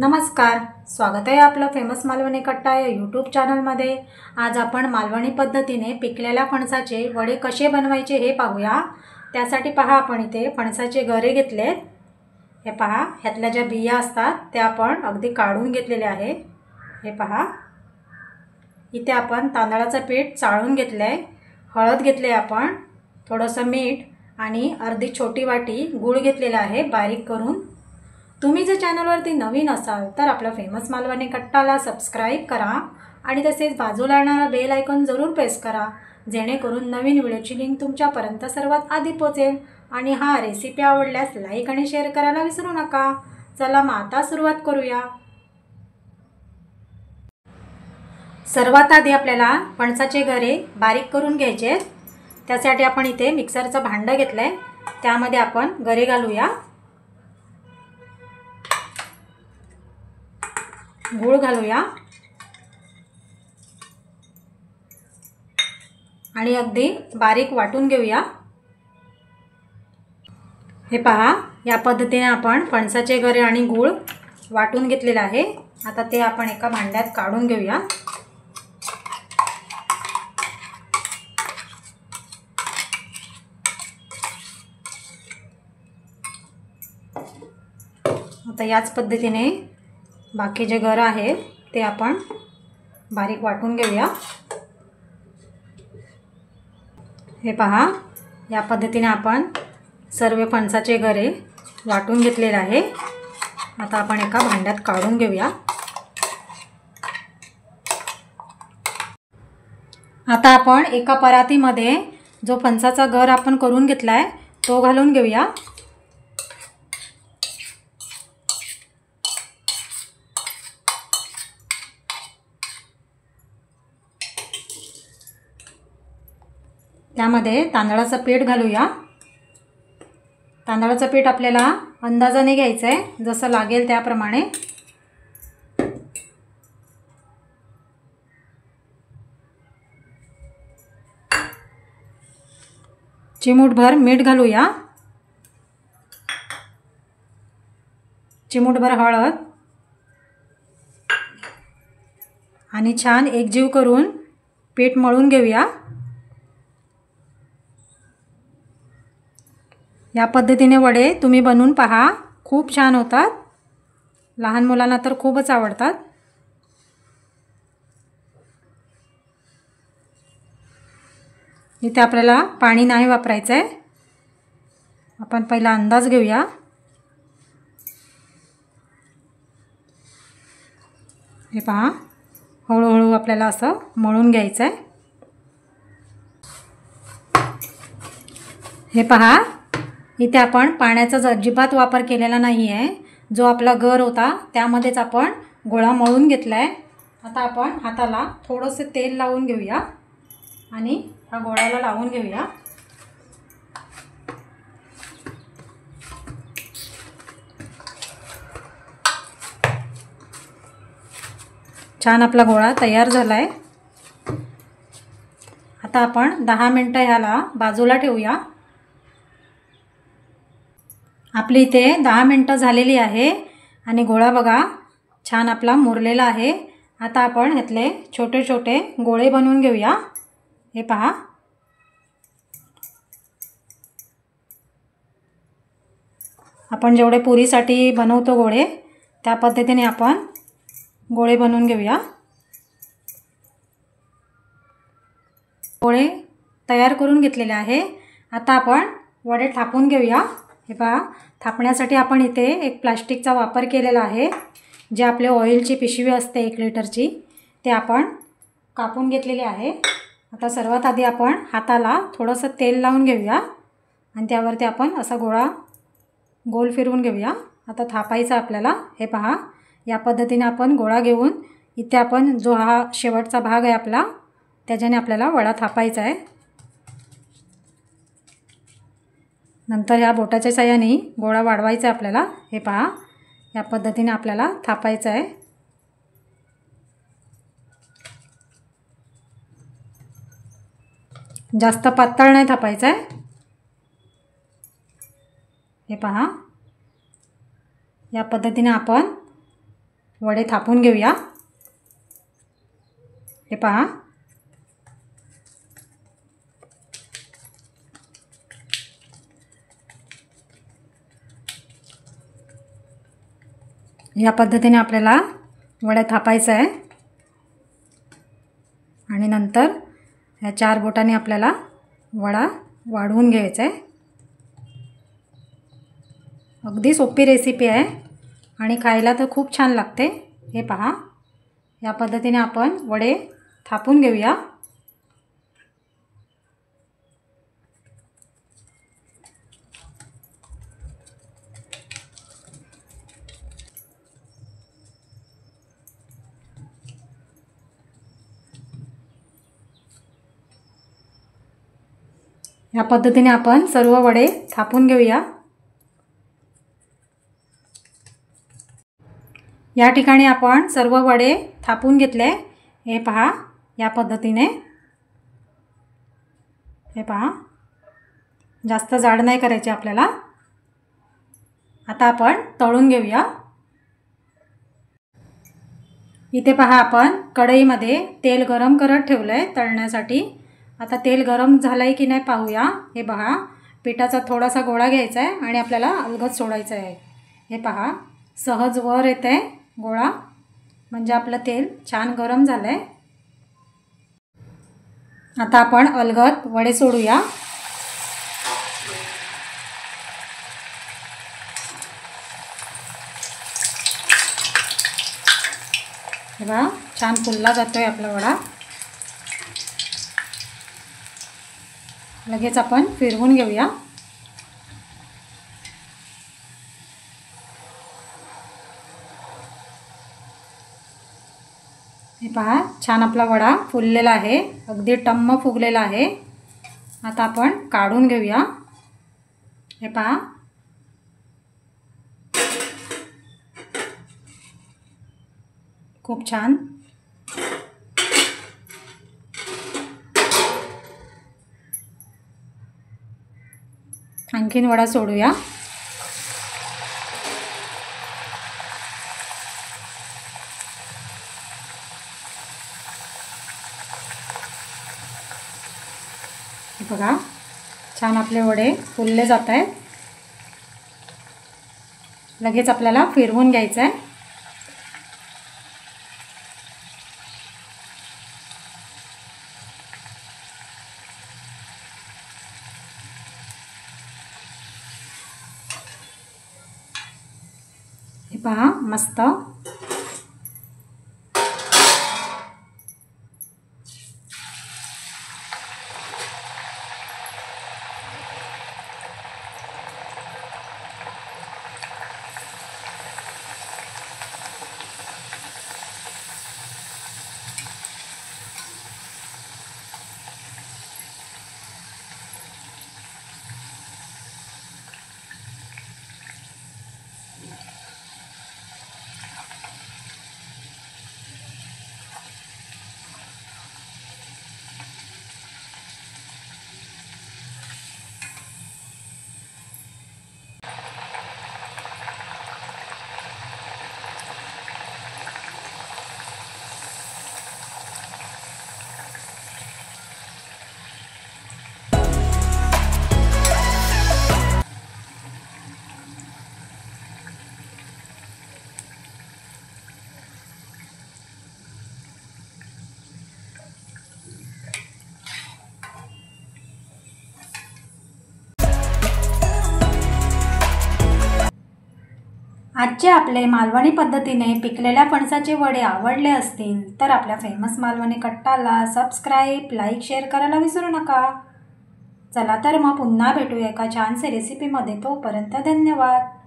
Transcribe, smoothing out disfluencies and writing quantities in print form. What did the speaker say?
नमस्कार, स्वागत आहे आपलं फेमस मालवणी कट्टा या यूट्यूब चॅनलमध्ये। आज आपण मालवणी पद्धतीने पिकलेल्या फणसाचे वडे कसे बनवायचे हे पाहूया। त्यासाठी पहा, आपण इथे फणसाचे गरे घेतलेत। हे पहा, ह्यातल्या ज्या बिया असतात त्या आपण अगदी काढून घेतलेले आहे। हे पहा, इथे आपण तांदळाचं पीठ चाळून घेतलंय, हळद घेतले, आपण थोडंसं मीठ आणि अर्धी छोटी वाटी गूळ घेतलेला आहे बारीक करून। तुम्ही जर चॅनलवरती नवीन असाल तर आपला फेमस मालवणी कट्टाला सबस्क्राइब करा आणि तसेच बाजूला येणारा बेल आयकॉन जरूर प्रेस करा, जेणेकरून नवीन व्हिडिओची लिंक तुमच्यापर्यंत सर्वात आधी पोहोचेल। आणि हा रेसिपी आवडल्यास लाईक आणि शेअर करायला विसरू नका। चला मग आता सुरुवात करूया। सर्वात आधी आपल्याला फणसाचे गरे बारीक करून घ्यायचे आहेत। त्यासाठी आपण इथे मिक्सरचं भांडं घेतलंय, त्यामध्ये आपण गरे घालूया, गूळ घालूया आणि अगदी बारीक वाटून घेऊया। हे पहा, या पद्धतीने आपण फणसाचे गरे आणि गूळ वाटून घेतलेले आहे। आता ते आपण एका भांड्यात काढून घेऊया। आता याच पद्धतीने बाकी जे गर आहेत ते आपण बारीक वाटून घेऊया। हे पहा, या पद्धतीने आपण सर्व फणसाचे गरे वाटून घेतलेले आहे। आता आपण एका भांड्यात काढून घेऊया। आता आपण एका परातीमध्ये जो फणसाचा गर आपण करून घेतलाय तो घालून घेऊया। त्यामध्ये तांदळाचं पीठ घालूया। तांदळाचं पीठ आपल्याला अंदाजाने घ्यायचं आहे, जसं लागेल त्याप्रमाणे। चिमूटभर मीठ घालूया, चिमूटभर हळद आणि छान एकजीव करून पीठ मळून घेऊया। या पद्धतीने वडे तुम्ही बनवून पहा, खूप छान होतात। लहान मुलांना तर खूपच आवडतात। इथे आपल्याला पाणी नाही वापरायचं आहे। आपण पहिला अंदाज घेऊया। हे पहा, हळूहळू आपल्याला असं मळून घ्यायचं आहे। हे पहा, इथे आपण पाण्याचा अजिबात वापर केलेला नाही आहे। जो आपला गर होता त्यामध्येच आपण गोळा मळून घेतला आहे। आता आपण हाताला थोडंसं तेल लावून घेऊया आणि हा गोळ्याला लावून घेऊया। छान आपला गोळा तयार झाला आहे। आता आपण 10 मिनिटं ह्याला बाजूला ठेवूया। आपली इथे 10 मिनिटं झालेली आहे आणि गोळा बघा छान आपला मुरलेला आहे। आता आपण ह्यातले छोटे छोटे गोळे बनवून घेऊया। हे पहा, आपण जेवढे पुरीसाठी बनवतो गोळे त्या पद्धतीने आपण गोळे बनवून घेऊया। गोळे तयार करून घेतलेले आहे। आता आपण वडे थापून घेऊया। हे पहा, थापण्यासाठी आपण इथे एक प्लास्टिकचा वापर केलेला आहे। जे आपले ऑइलची पिशवी असते 1 लिटरची, ते आपण कापून घेतलेली आहे। आता सर्वात आधी आपण हाताला थोडंसं तेल लावून घेऊया आणि त्यावरती आपण असा गोळा गोल फिरवून घेऊया। आता थापायचा आपल्याला। हे पहा, या पद्धतीने आपण गोळा घेऊन इथे आपण जो हा शेवटचा भाग आहे आपला, त्याच्याने आपल्याला वडा थापायचा आहे। नंतर या बोटाच्या साहाय्याने गोळा वाढवायचा आहे आपल्याला। हे पहा, या पद्धतीने आपल्याला थापायचं आहे। जास्त पातळ नाही थापायचं आहे। हे पहा, या पद्धतीने आपण वडे थापून घेऊया। हे पहा, या पद्धतीने आपल्याला वड्या थापायचं आहे आणि नंतर ह्या 4 बोटांनी आपल्याला वडा वाढवून घ्यायचा आहे। अगदी सोपी रेसिपी आहे आणि खायला तर खूप छान लागते। हे पहा, या पद्धतीने आपण वडे थापून घेऊया। या पद्धतीने आपण सर्व वडे थापून घेऊया। या ठिकाणी आपण सर्व वडे थापून घेतले। हे पहा, या पद्धतीने। हे पहा, जास्त जाड नाही करायचे आपल्याला। आता आपण तळून घेऊया। इथे पहा, आपण कढईमध्ये तेल गरम करत ठेवलंय तळण्यासाठी। आता तेल गरम झालंय की नाही पाहूया। हे पहा, पिठाचा थोडासा गोळा घ्यायचा आहे आणि आपल्याला अलगद सोडायचा आहे। हे पहा, सहज वर येते गोळा, म्हणजे आपलं तेल छान गरम झालंय। आता आपण अलगद वडे सोडूया। हे पहा, छान फुलला जातोय आपला वडा। लगेच आपण फिरवून घेऊया। हे पहा, छान आपला वडा फुललेला आहे, अगदी टम्म फुगलेला आहे। आता आपण काढून घेऊया। हे पहा, खूप छान। आणखीन वडा सोडूया। हे बघा, छान आपले वडे फुलले जात आहेत। लगेच आपल्याला फिरवून घ्यायचं आहे। हे पहा, मस्त। आजचे आपले मालवणी पद्धतीने पिकलेल्या फणसाचे वडे आवडले असतील तर आपल्या फेमस मालवणी कट्टाला सबस्क्राईब, लाईक, शेअर करायला विसरू नका। चला तर मग पुन्हा भेटूया एका छानसे रेसिपीमध्ये। तोपर्यंत धन्यवाद।